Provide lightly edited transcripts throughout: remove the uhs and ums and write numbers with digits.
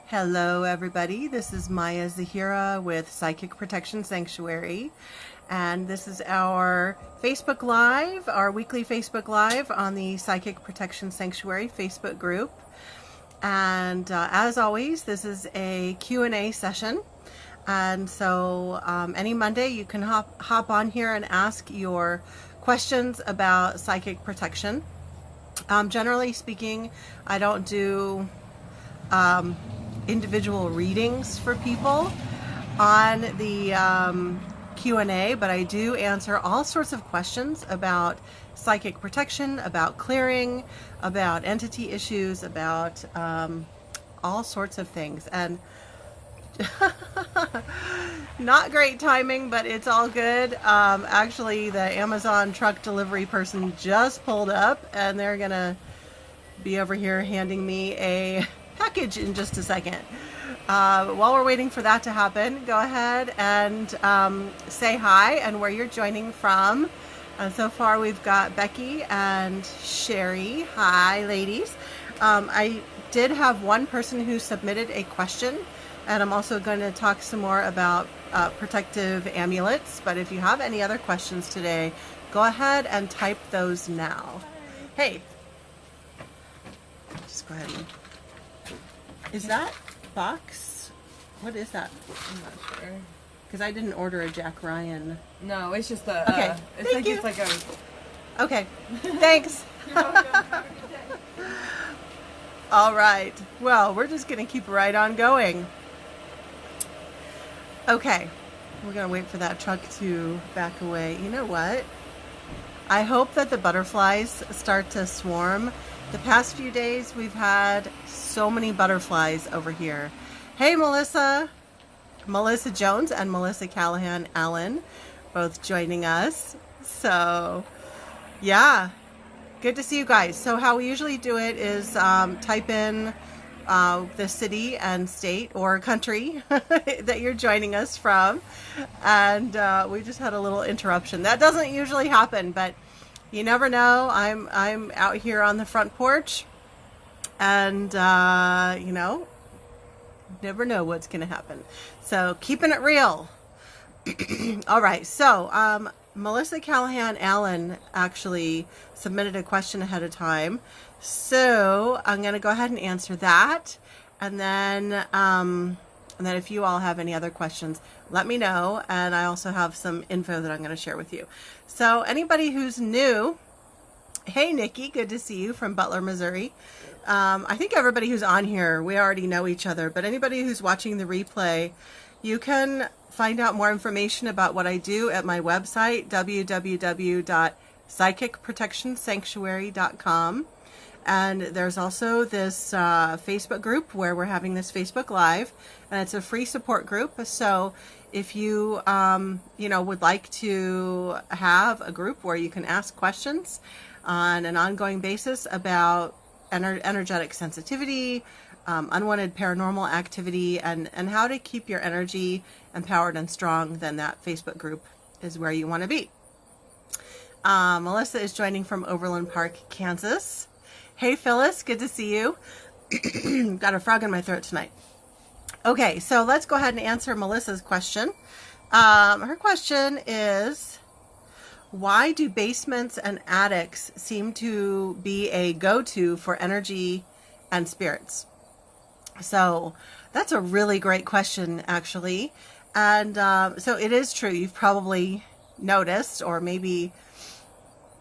Hello everybody, this is Maya Zahira with Psychic Protection Sanctuary, and this is our Facebook Live, our weekly Facebook Live on the Psychic Protection Sanctuary Facebook group. And as always, this is a Q&A session, and so any Monday you can hop on here and ask your questions about psychic protection. Generally speaking, I don't do individual readings for people on the Q&A, but I do answer all sorts of questions about psychic protection, about clearing, about entity issues, about all sorts of things. And not great timing, but it's all good. Actually, the Amazon truck delivery person just pulled up, and they're gonna be over here handing me a package in just a second. While we're waiting for that to happen, go ahead and say hi and where you're joining from. So far we've got Becky and Sherry. Hi, ladies. I did have one person who submitted a question, and I'm also going to talk some more about protective amulets. But if you have any other questions today, go ahead and type those now. Hey, just go ahead and... Is that box? What is that? I'm not sure. Because I didn't order a Jack Ryan. No, it's just a. Okay. It's Thank like you. it's like a. Okay. Thanks. You're welcome. Have a good day. All right. Well, we're just going to keep right on going. Okay. We're going to wait for that truck to back away. You know what? I hope that the butterflies start to swarm. The past few days, we've had so many butterflies over here. Hey, Melissa Jones and Melissa Callahan Allen, both joining us. So, yeah, good to see you guys. So how we usually do it is type in the city and state or country that you're joining us from. And we just had a little interruption. That doesn't usually happen, but you never know. I'm out here on the front porch, and you know, never know what's going to happen. So keeping it real. All right. So Melissa Callahan Allen actually submitted a question ahead of time, so I'm going to go ahead and answer that, and then if you all have any other questions, let me know. And I also have some info that I'm going to share with you. So anybody who's new, hey Nikki, good to see you from Butler, Missouri. I think everybody who's on here, we already know each other, but anybody who's watching the replay, you can find out more information about what I do at my website, www.psychicprotectionsanctuary.com. And there's also this Facebook group where we're having this Facebook Live, and it's a free support group. So if you, would like to have a group where you can ask questions on an ongoing basis about energetic sensitivity, unwanted paranormal activity, and how to keep your energy empowered and strong, then that Facebook group is where you want to be. Melissa is joining from Overland Park, Kansas. Hey Phyllis, good to see you. Got a frog in my throat tonight. Okay, so let's go ahead and answer Melissa's question. Her question is, why do basements and attics seem to be a go-to for energy and spirits? So that's a really great question, actually. And so it is true. You've probably noticed, or maybe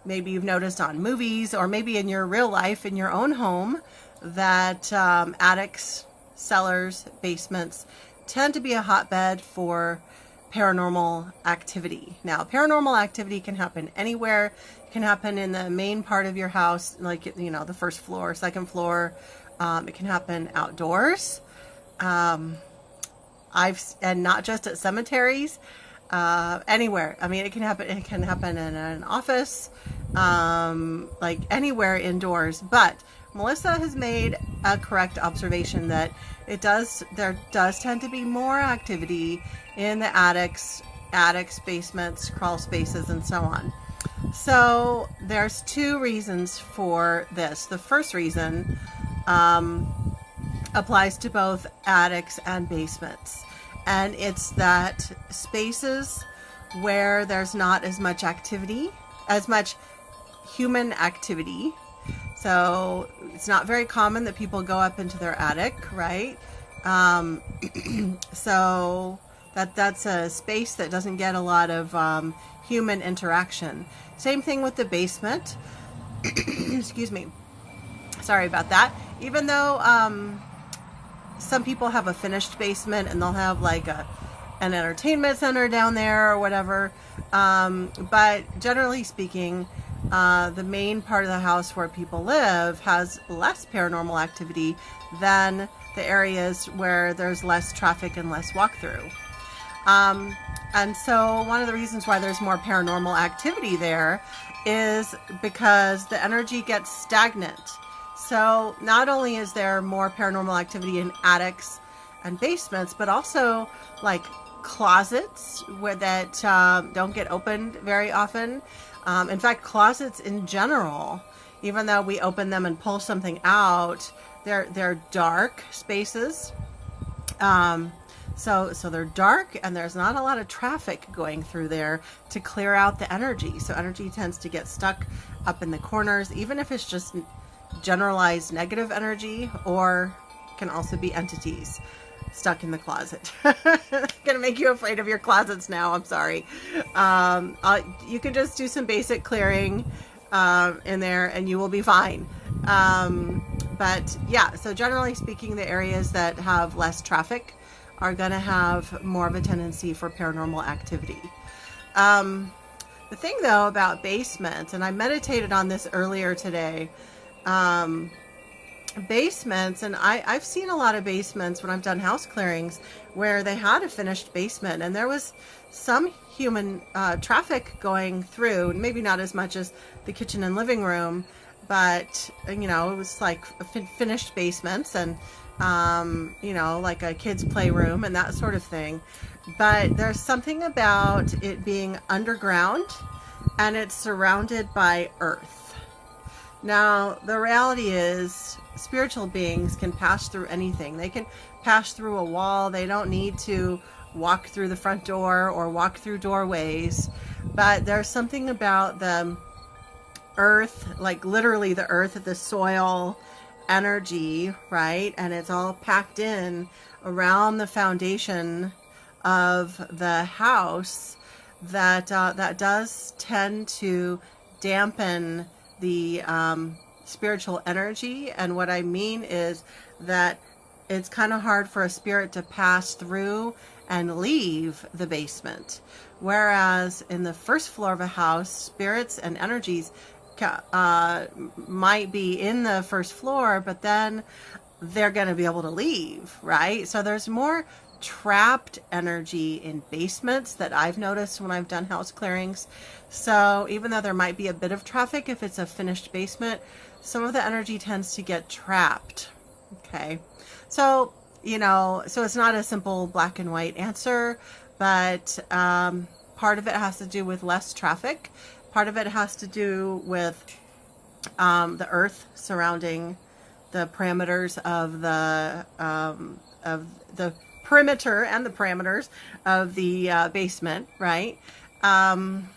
you've noticed on movies, or maybe in your real life, in your own home, that attics, cellars, basements tend to be a hotbed for paranormal activity. Now, paranormal activity can happen anywhere. It can happen in the main part of your house, like, the first floor, second floor. It can happen outdoors. And not just at cemeteries, anywhere. I mean, it can happen in an office, like anywhere indoors. But Melissa has made a correct observation that there does tend to be more activity in the attics, basements, crawl spaces, and so on. So there's two reasons for this. The first reason applies to both attics and basements. And it's that spaces where there's not as much activity, as much human activity. So it's not very common that people go up into their attic, right? So that's a space that doesn't get a lot of human interaction. Same thing with the basement. Excuse me. Sorry about that. Even though some people have a finished basement and they'll have like an entertainment center down there or whatever. But generally speaking, the main part of the house where people live has less paranormal activity than the areas where there's less traffic and less walkthrough. And so one of the reasons why there's more paranormal activity there is because the energy gets stagnant. So not only is there more paranormal activity in attics and basements, but also like closets where that don't get opened very often. In fact, closets in general, even though we open them and pull something out, they're dark spaces. So they're dark and there's not a lot of traffic going through there to clear out the energy. So energy tends to get stuck up in the corners, even if it's just generalized negative energy, or can also be entities stuck in the closet. Gonna make you afraid of your closets now. I'm sorry. You can just do some basic clearing in there and you will be fine. But yeah, so generally speaking, the areas that have less traffic are going to have more of a tendency for paranormal activity. The thing though about basements, and I meditated on this earlier today, basements, and I've seen a lot of basements when I've done house clearings where they had a finished basement and there was some human traffic going through, maybe not as much as the kitchen and living room, but you know, it was like finished basements and you know, like a kid's playroom and that sort of thing. But there's something about it being underground and it's surrounded by earth. Now, the reality is spiritual beings can pass through anything. They can pass through a wall. They don't need to walk through the front door or walk through doorways. But there's something about the earth, like literally the earth, the soil energy, right? And it's all packed in around the foundation of the house that that does tend to dampen the spiritual energy. And what I mean is that it's kind of hard for a spirit to pass through and leave the basement. Whereas in the first floor of a house, spirits and energies might be in the first floor, but then they're going to be able to leave, right? So there's more trapped energy in basements that I've noticed when I've done house clearings. So even though there might be a bit of traffic if it's a finished basement, some of the energy tends to get trapped. Okay, so you know, so it's not a simple black and white answer, but part of it has to do with less traffic. Part of it has to do with the earth surrounding the parameters of the perimeter and the parameters of the basement, right? And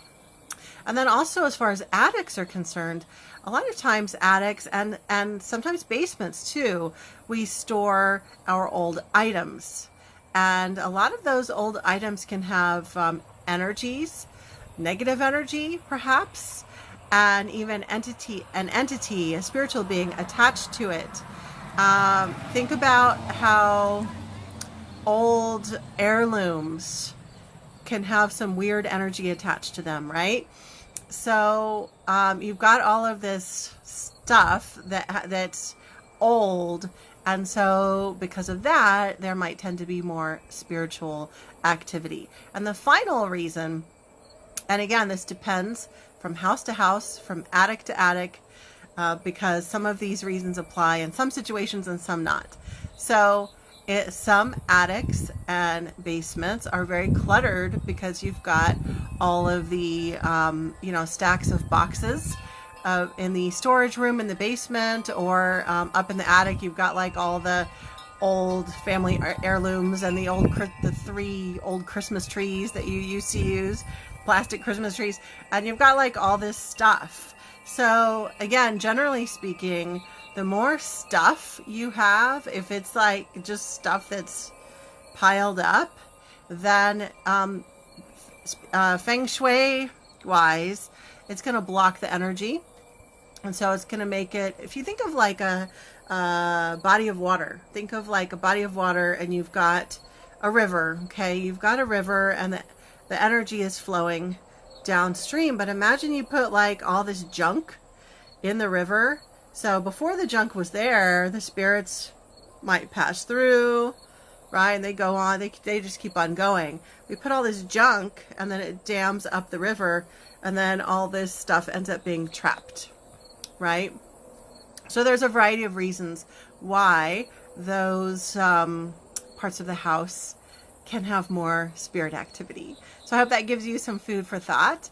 then also, as far as attics are concerned, a lot of times attics and sometimes basements too, we store our old items, and a lot of those old items can have energies. Negative energy, perhaps, and even an entity, a spiritual being attached to it. Think about how old heirlooms can have some weird energy attached to them, right? So you've got all of this stuff that's old, and so because of that, there might tend to be more spiritual activity. And the final reason, and again, this depends from house to house, from attic to attic, because some of these reasons apply in some situations and some not. So some attics and basements are very cluttered because you've got all of the, you know, stacks of boxes in the storage room in the basement, or up in the attic, you've got like all the old family heirlooms and the 3 old Christmas trees that you used to use, plastic Christmas trees, and you've got like all this stuff. So again, generally speaking, the more stuff you have, if it's like just stuff that's piled up, then feng shui wise, it's going to block the energy. And so it's going to make it, if you think of like a body of water, think of like a body of water, and you've got a river, okay? You've got a river, and the energy is flowing downstream. But imagine you put like all this junk in the river. So before the junk was there, the spirits might pass through, right? And they go on, they just keep on going. We put all this junk, and then it dams up the river, and then all this stuff ends up being trapped, right? So there's a variety of reasons why those parts of the house can have more spirit activity. So I hope that gives you some food for thought.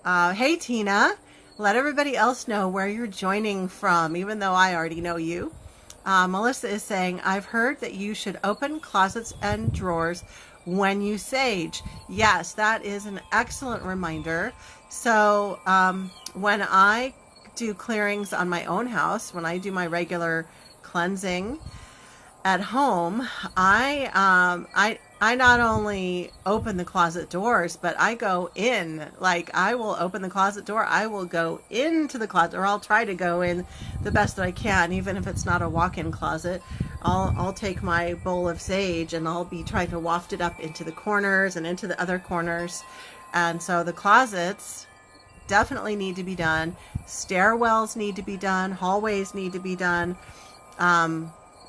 Hey Tina, let everybody else know where you're joining from, even though I already know you. Melissa is saying, I've heard that you should open closets and drawers when you sage. Yes, that is an excellent reminder. So when I do clearings on my own house, when I do my regular cleansing at home, I not only open the closet doors, but I go in. Like, I will open the closet door, I will go into the closet, or I'll try to go in the best that I can, even if it's not a walk-in closet. I'll take my bowl of sage and I'll be trying to waft it up into the corners and into the other corners. And so the closets definitely need to be done. Stairwells need to be done. Hallways need to be done.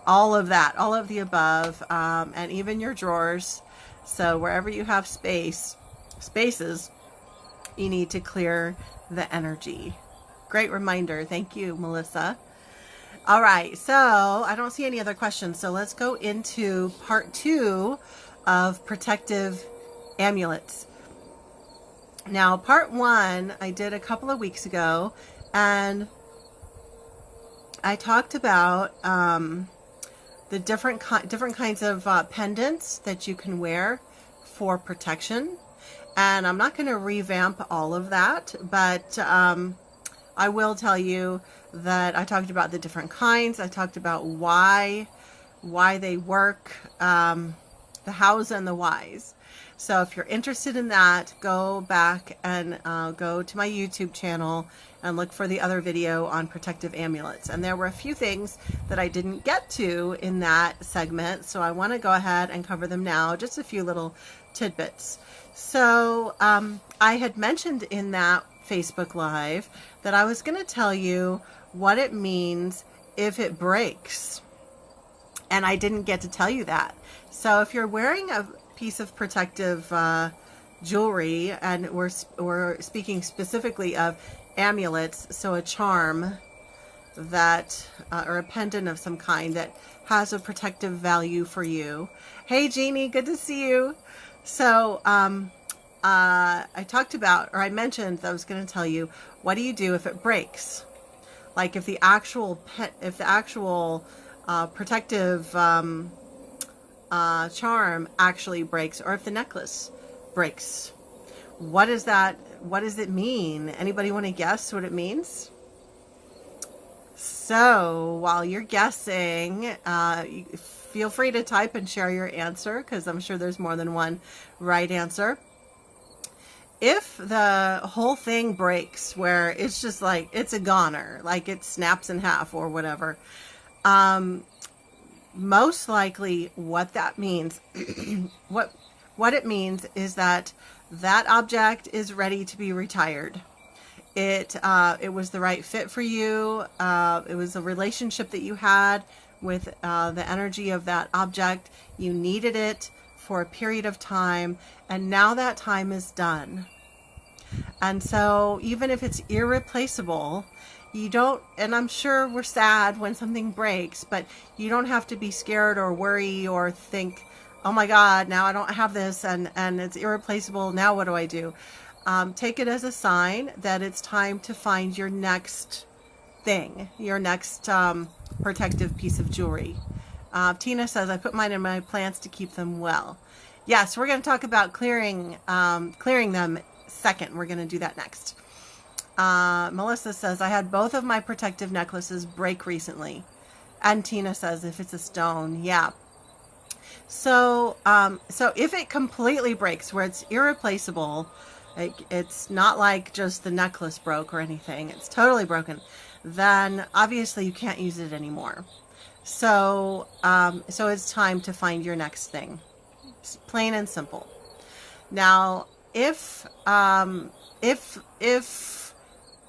All of that, all of the above, and even your drawers. So wherever you have spaces, you need to clear the energy. Great reminder. Thank you, Melissa. All right, so I don't see any other questions. So let's go into part 2 of protective amulets. Now, part 1 I did a couple of weeks ago, and I talked about the different kinds of pendants that you can wear for protection. And I'm not going to revamp all of that, but I will tell you that I talked about the different kinds. I talked about why they work, the hows and the whys. So if you're interested in that, go back and go to my YouTube channel and look for the other video on protective amulets. And there were a few things that I didn't get to in that segment, so I want to go ahead and cover them now, just a few little tidbits. So I had mentioned in that Facebook Live that I was going to tell you what it means if it breaks. And I didn't get to tell you that. So if you're wearing a piece of protective jewelry, and we're speaking specifically of amulets, so a charm that or a pendant of some kind that has a protective value for you. Hey Jeannie, good to see you. So I talked about, or I mentioned that I was going to tell you, what do you do if it breaks? Like if the actual protective charm actually breaks, or if the necklace breaks. What is that? What does it mean? Anybody want to guess what it means? So while you're guessing, feel free to type and share your answer, because I'm sure there's more than one right answer. If the whole thing breaks, where it's just like, it's a goner, like it snaps in half or whatever, most likely what that means, what it means is that object is ready to be retired. It was the right fit for you. It was a relationship that you had with the energy of that object. You needed it for a period of time, and now that time is done. And so even if it's irreplaceable, you don't, and I'm sure we're sad when something breaks, but you don't have to be scared or worry or think, oh my God, now I don't have this and it's irreplaceable. Now what do I do? Take it as a sign that it's time to find your next thing, your next protective piece of jewelry. Tina says, I put mine in my plants to keep them well. Yes, we're going to talk about clearing them second. We're going to do that next. Melissa says, I had both of my protective necklaces break recently. And Tina says, if it's a stone, yeah. So if it completely breaks, where it's irreplaceable, it's not like just the necklace broke or anything, it's totally broken, then obviously you can't use it anymore. So it's time to find your next thing. It's plain and simple. Now, if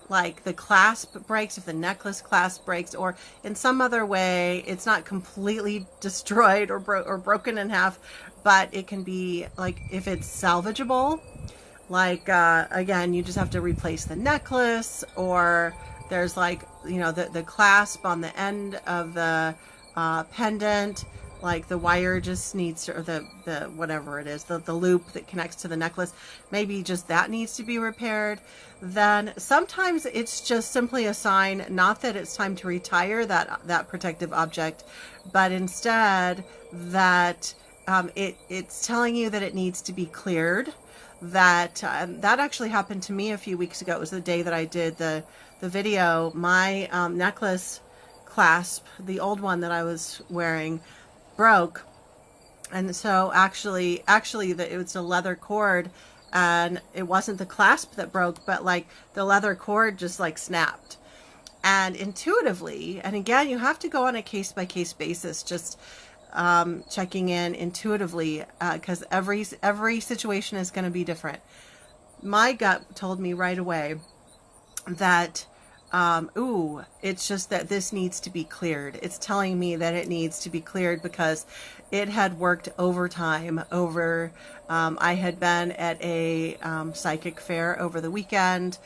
like the clasp breaks, if the necklace clasp breaks, or in some other way it's not completely destroyed or broken in half, but it can be, like, if it's salvageable, like again, you just have to replace the necklace, or there's, like, you know, the clasp on the end of the pendant, like the wire just needs to, or the whatever it is, the loop that connects to the necklace, maybe just that needs to be repaired. Then sometimes it's just simply a sign, not that it's time to retire that protective object, but instead that it's telling you that it needs to be cleared. That actually happened to me a few weeks ago. It was the day that I did the video. My necklace clasp, the old one that I was wearing, broke, and so actually it was a leather cord, and it wasn't the clasp that broke, but like the leather cord just like snapped. And intuitively, and again, you have to go on a case-by-case basis, just checking in intuitively, because every situation is going to be different. My gut told me right away that it's just that this needs to be cleared. It's telling me that it needs to be cleared because it had worked overtime over, I had been at a psychic fair over the weekend.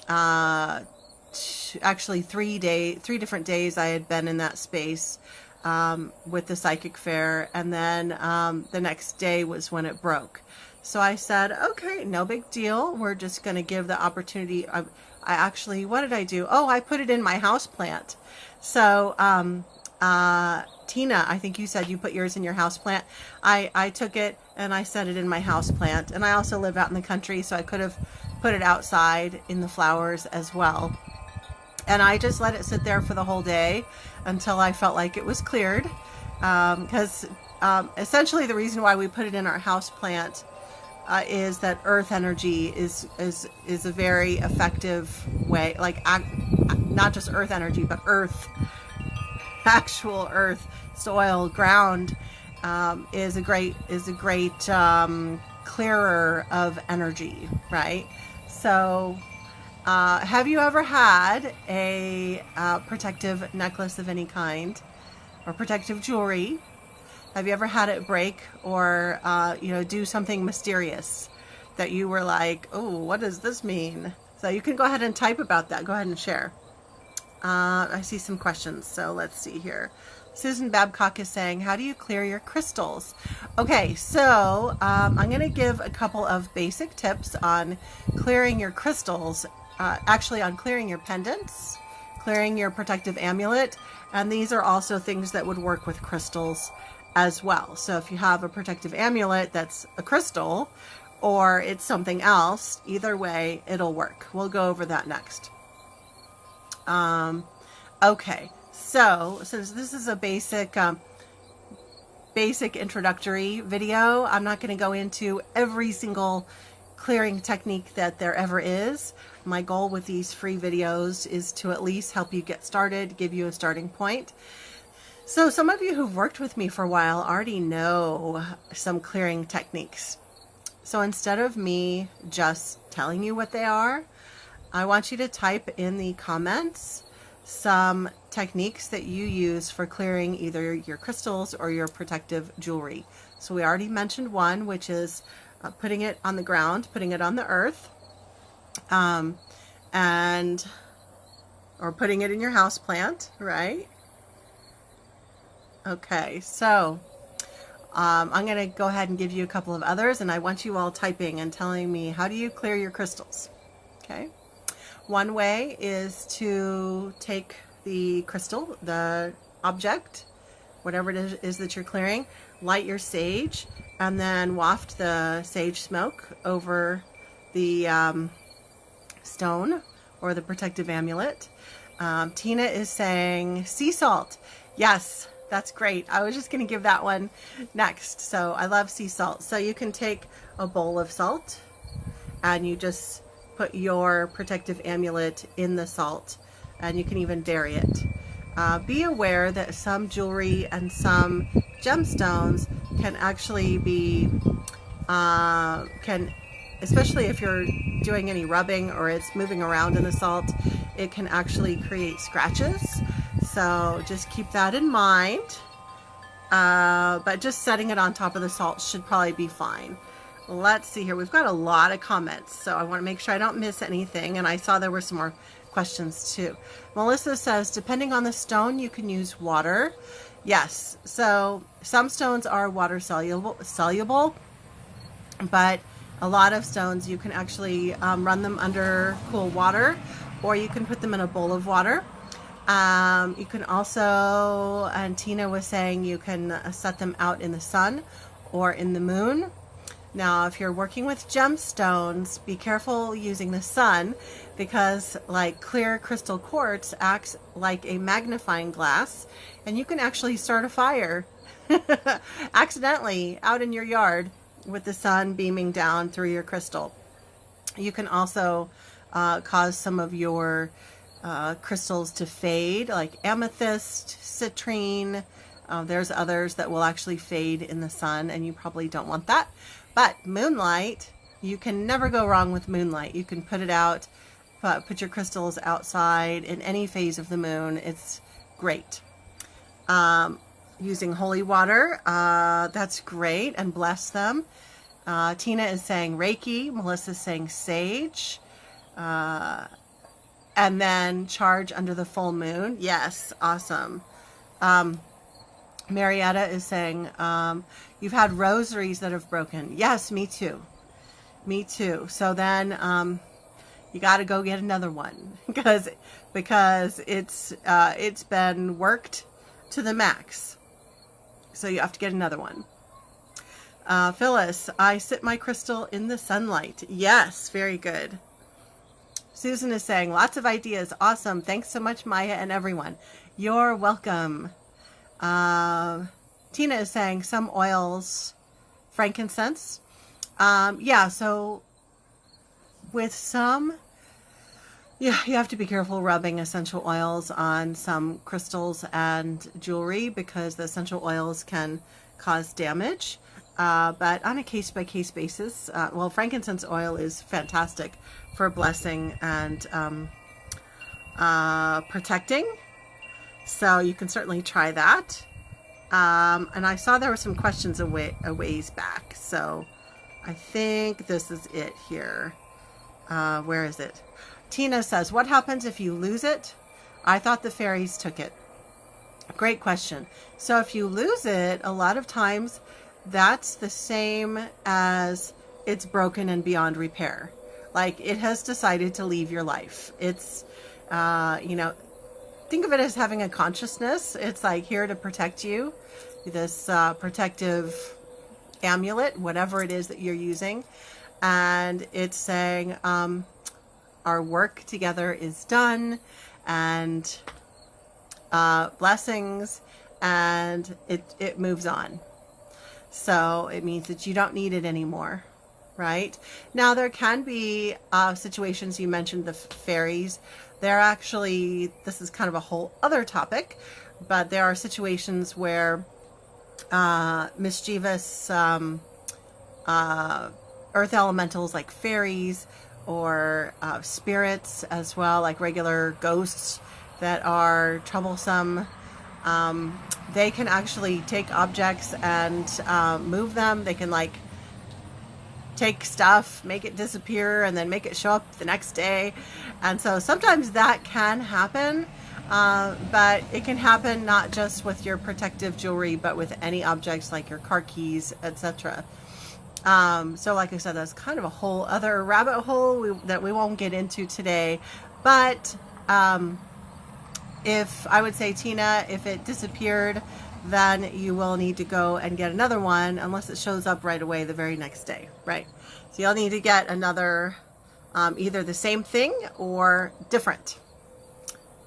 Actually 3 different days I had been in that space with the psychic fair, and then the next day was when it broke. So I said, okay, no big deal. We're just going to give the opportunity. I actually, what did I do? Oh, I put it in my house plant. So, Tina, I think you said you put yours in your house plant. I took it and I set it in my house plant. And I also live out in the country, so I could have put it outside in the flowers as well. And I just let it sit there for the whole day until I felt like it was cleared. Because essentially the reason why we put it in our house plant is that earth energy is a very effective way, like not just earth energy, but earth, actual earth, soil, ground, is a great clearer of energy, right? So have you ever had a protective necklace of any kind, or protective jewelry? Have you ever had it break, or do something mysterious that you were like, oh, what does this mean? So you can go ahead and type about that. Go ahead and share. I see some questions, so let's see here. Susan Babcock is saying, how do you clear your crystals? Okay, so I'm going to give a couple of basic tips on clearing your crystals, actually on clearing your pendants, clearing your protective amulet, and these are also things that would work with crystals as well. So if you have a protective amulet that's a crystal, or it's something else, either way it'll work. We'll go over that next. Okay, so since this is a basic introductory video, I'm not going to go into every single clearing technique that there ever is. My goal with these free videos is to at least help you get started, give you a starting point. So some of you who've worked with me for a while already know some clearing techniques. So instead of me just telling you what they are, I want you to type in the comments some techniques that you use for clearing either your crystals or your protective jewelry. So we already mentioned one, which is putting it on the ground, putting it on the earth, or putting it in your house plant, right? Okay, so I'm going to go ahead and give you a couple of others, and I want you all typing and telling me, how do you clear your crystals? Okay, one way is to take the crystal, the object, whatever it is that you're clearing, light your sage, and then waft the sage smoke over the stone or the protective amulet. Tina is saying sea salt. Yes, that's great. I was just going to give that one next. So I love sea salt. So you can take a bowl of salt and you just put your protective amulet in the salt, and you can even bury it. Be aware that some jewelry and some gemstones can actually be, especially if you're doing any rubbing or it's moving around in the salt, it can actually create scratches. So just keep that in mind. But just setting it on top of the salt should probably be fine. Let's see here. We've got a lot of comments, so I want to make sure I don't miss anything. And I saw there were some more questions too. Melissa says, depending on the stone, you can use water. Yes. So some stones are water soluble, but a lot of stones you can actually run them under cool water, or you can put them in a bowl of water. You can also, and Tina was saying, you can set them out in the sun or in the moon. Now, if you're working with gemstones, be careful using the sun, because like clear crystal quartz acts like a magnifying glass, and you can actually start a fire accidentally out in your yard with the sun beaming down through your crystal. You can also cause some of your crystals to fade, like amethyst, citrine. There's others that will actually fade in the sun, and you probably don't want that. But moonlight, you can never go wrong with moonlight. You can put it out, put your crystals outside in any phase of the moon. It's great. Using holy water, that's great, and bless them. Tina is saying Reiki. Melissa is saying sage. And then charge under the full moon. Yes, awesome. Marietta is saying, you've had rosaries that have broken. Yes, me too. Me too. So then you got to go get another one because it's been worked to the max. So you have to get another one. Phyllis, I sit my crystal in the sunlight. Yes, very good. Susan is saying, lots of ideas. Awesome. Thanks so much, Maya and everyone. You're welcome. Tina is saying some oils, frankincense. Yeah, so with some, yeah, you have to be careful rubbing essential oils on some crystals and jewelry, because the essential oils can cause damage. But on a case-by-case basis, well, frankincense oil is fantastic for blessing and protecting. So you can certainly try that. And I saw there were some questions a ways back. So I think this is it here. Where is it? Tina says, what happens if you lose it? I thought the fairies took it. Great question. So if you lose it, a lot of times that's the same as it's broken and beyond repair. Like it has decided to leave your life. It's, you know, think of it as having a consciousness. It's like here to protect you. This protective amulet, whatever it is that you're using. And it's saying, our work together is done, and blessings, and it moves on. So it means that you don't need it anymore, right? Now there can be situations, you mentioned the fairies. They're actually, this is kind of a whole other topic, but there are situations where mischievous earth elementals like fairies, or spirits as well, like regular ghosts that are troublesome, they can actually take objects and move them. They can like take stuff, make it disappear, and then make it show up the next day. And so sometimes that can happen, but it can happen not just with your protective jewelry, but with any objects like your car keys, etc. So like I said, that's kind of a whole other rabbit hole that we won't get into today. But if I would say, Tina, if it disappeared, then you will need to go and get another one unless it shows up right away the very next day, right? So you'll need to get another, either the same thing or different.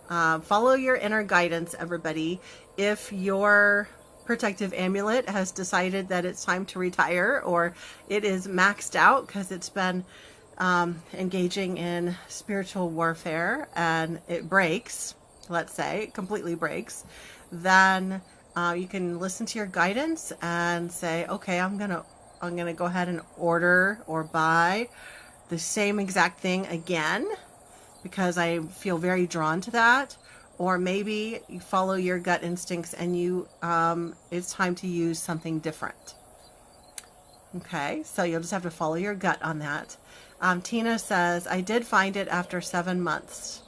Follow your inner guidance, everybody. If your protective amulet has decided that it's time to retire, or it is maxed out because it's been engaging in spiritual warfare and it breaks, let's say it completely breaks, then you can listen to your guidance and say, okay, I'm gonna go ahead and order or buy the same exact thing again because I feel very drawn to that. Or maybe you follow your gut instincts and you it's time to use something different. Okay, so you'll just have to follow your gut on that. Tina says, I did find it after 7 months.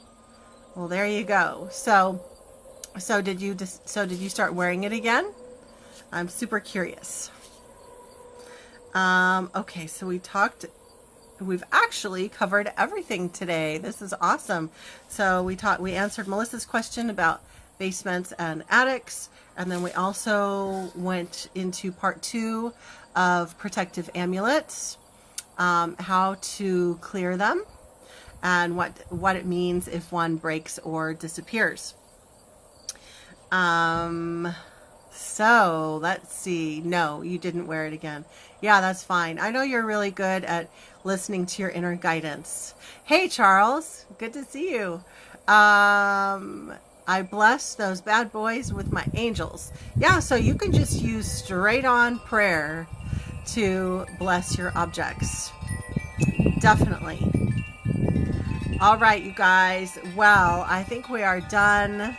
Well, there you go. So did you start wearing it again? I'm super curious. Okay, so we've actually covered everything today. This is awesome. So we answered Melissa's question about basements and attics, and then we also went into part 2 of protective amulets, how to clear them, and what it means if one breaks or disappears. So let's see. No, you didn't wear it again. Yeah, that's fine. I know you're really good at listening to your inner guidance. Hey, Charles, good to see you. I bless those bad boys with my angels. Yeah, so you can just use straight on prayer to bless your objects. Definitely. All right, you guys. Well, I think we are done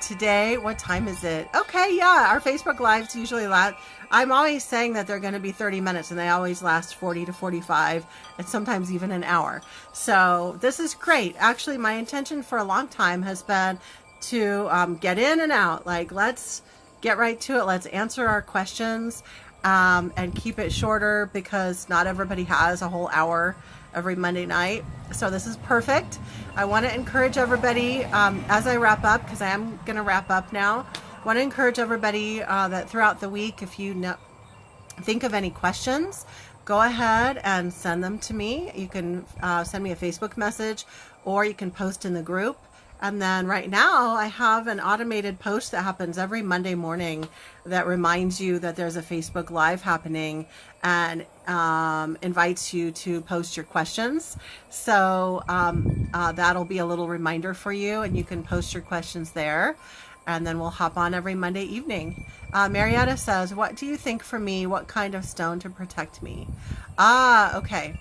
today. What time is it? Okay, yeah, our Facebook Lives usually last. I'm always saying that they're going to be 30 minutes and they always last 40 to 45 and sometimes even an hour. So this is great. Actually, my intention for a long time has been to get in and out. Like, let's get right to it. Let's answer our questions and keep it shorter because not everybody has a whole hour every Monday night. So this is perfect. I want to encourage everybody as I wrap up, because I am going to wrap up now. I want to encourage everybody that throughout the week, if you think of any questions, go ahead and send them to me. You can send me a Facebook message or you can post in the group. And then right now I have an automated post that happens every Monday morning that reminds you that there's a Facebook Live happening and invites you to post your questions. So that'll be a little reminder for you, and you can post your questions there. And then we'll hop on every Monday evening. Marietta says, what do you think for me? What kind of stone to protect me? Okay.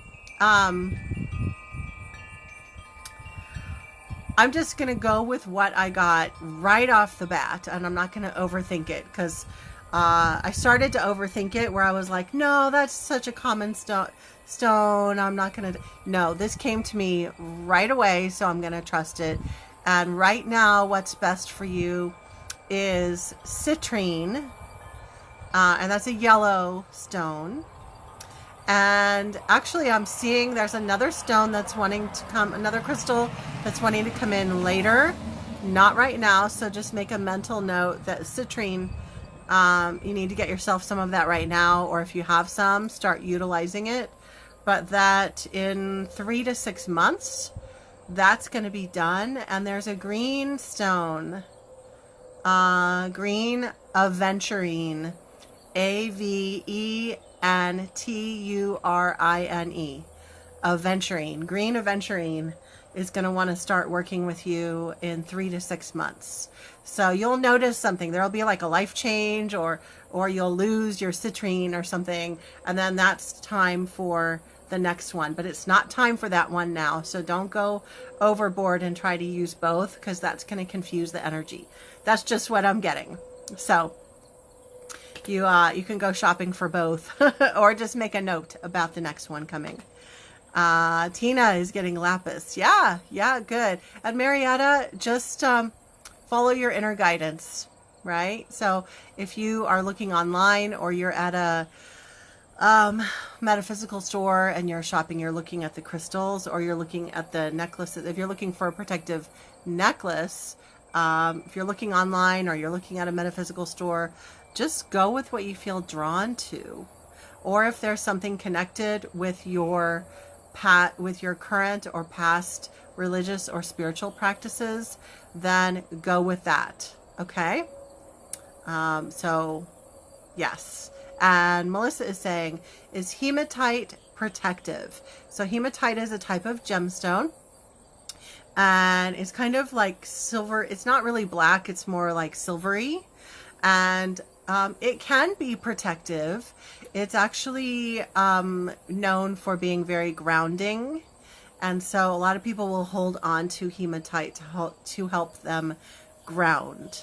I'm just going to go with what I got right off the bat, and I'm not going to overthink it, because I started to overthink it where I was like, no, that's such a common stone. I'm not going to. No, this came to me right away, so I'm going to trust it. And right now, what's best for you is citrine, and that's a yellow stone. And actually, I'm seeing there's another stone that's wanting to come, another crystal that's wanting to come in later, not right now. So just make a mental note that citrine, you need to get yourself some of that right now, or if you have some, start utilizing it. But that in 3 to 6 months, that's going to be done. And there's a green stone, green aventurine, AVENTURINE, aventurine. Green aventurine is going to want to start working with you in 3 to 6 months. So you'll notice something. There'll be like a life change, or you'll lose your citrine or something, and then that's time for the next one. But it's not time for that one now. So don't go overboard and try to use both, because that's going to confuse the energy. That's just what I'm getting. So you can go shopping for both or just make a note about the next one coming. Tina is getting lapis. Yeah, good. And Marietta, just follow your inner guidance, right? So if you are looking online, or you're at a metaphysical store and you're shopping, you're looking at the crystals, or you're looking at the necklaces. If you're looking for a protective necklace, If you're looking online or you're looking at a metaphysical store, just go with what you feel drawn to. Or if there's something connected with your current or past religious or spiritual practices, then go with that. Okay? So, yes. And Melissa is saying, is hematite protective? So hematite is a type of gemstone. And it's kind of like silver. It's not really black. It's more like silvery. And it can be protective. It's actually known for being very grounding. And so a lot of people will hold on to hematite to help them ground.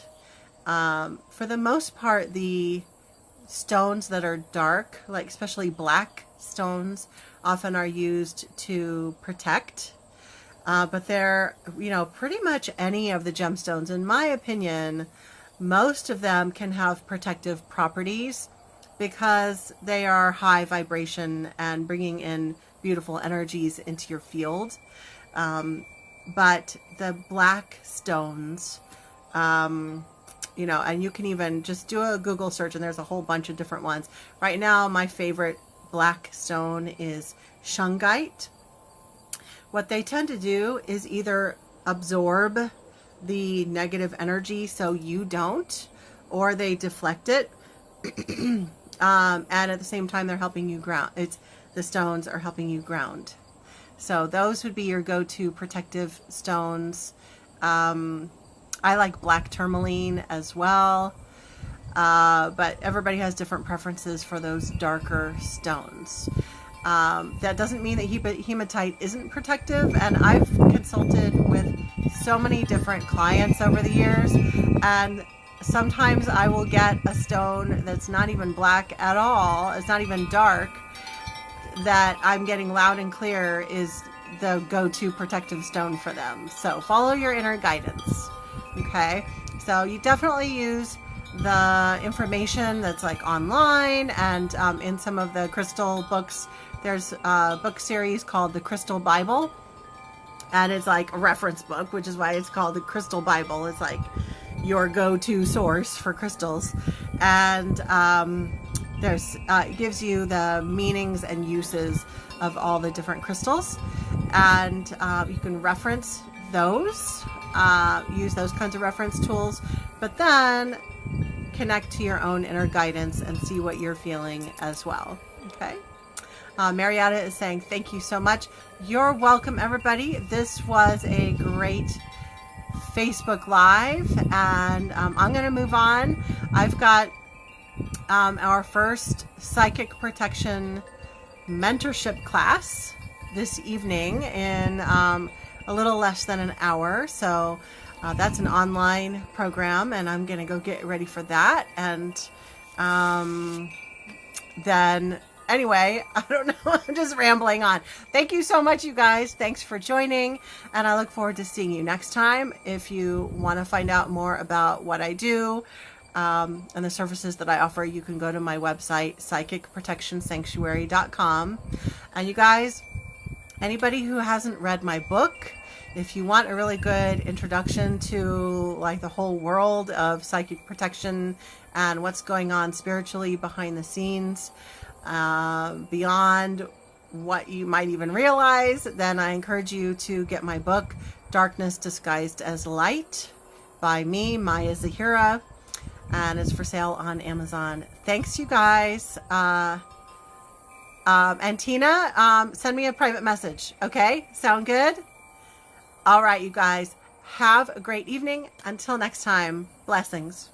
For the most part, the stones that are dark, like especially black stones, often are used to protect. But they're, pretty much any of the gemstones, in my opinion, most of them can have protective properties because they are high vibration and bringing in beautiful energies into your field. But the black stones, and you can even just do a Google search and there's a whole bunch of different ones. Right now, my favorite black stone is shungite. What they tend to do is either absorb the negative energy so you don't, or they deflect it. And at the same time, they're helping you ground. The stones are helping you ground. So those would be your go-to protective stones. I like black tourmaline as well. But everybody has different preferences for those darker stones. That doesn't mean that hematite isn't protective, and I've consulted with so many different clients over the years, and sometimes I will get a stone that's not even black at all, it's not even dark, that I'm getting loud and clear is the go-to protective stone for them. So follow your inner guidance. Okay, so you definitely use the information that's like online and in some of the crystal books. There's a book series called the Crystal Bible, and it's like a reference book, which is why it's called the Crystal Bible. It's like your go-to source for crystals, and it gives you the meanings and uses of all the different crystals, and you can reference those, use those kinds of reference tools, but then connect to your own inner guidance and see what you're feeling as well. Okay. Marietta is saying, thank you so much. You're welcome, everybody. This was a great Facebook Live, and I'm going to move on. I've got our first Psychic Protection mentorship class this evening in a little less than an hour. So that's an online program, and I'm going to go get ready for that. And then... Anyway, I don't know. I'm just rambling on. Thank you so much, you guys. Thanks for joining. And I look forward to seeing you next time. If you want to find out more about what I do and the services that I offer, you can go to my website, psychicprotectionsanctuary.com. And you guys, anybody who hasn't read my book, if you want a really good introduction to like the whole world of psychic protection and what's going on spiritually behind the scenes, beyond what you might even realize, then I encourage you to get my book, Darkness Disguised as Light, by me, Maya Zahira, and it's for sale on Amazon. Thanks, you guys. And Tina, send me a private message. Okay? Sound good? All right, you guys. Have a great evening. Until next time, blessings.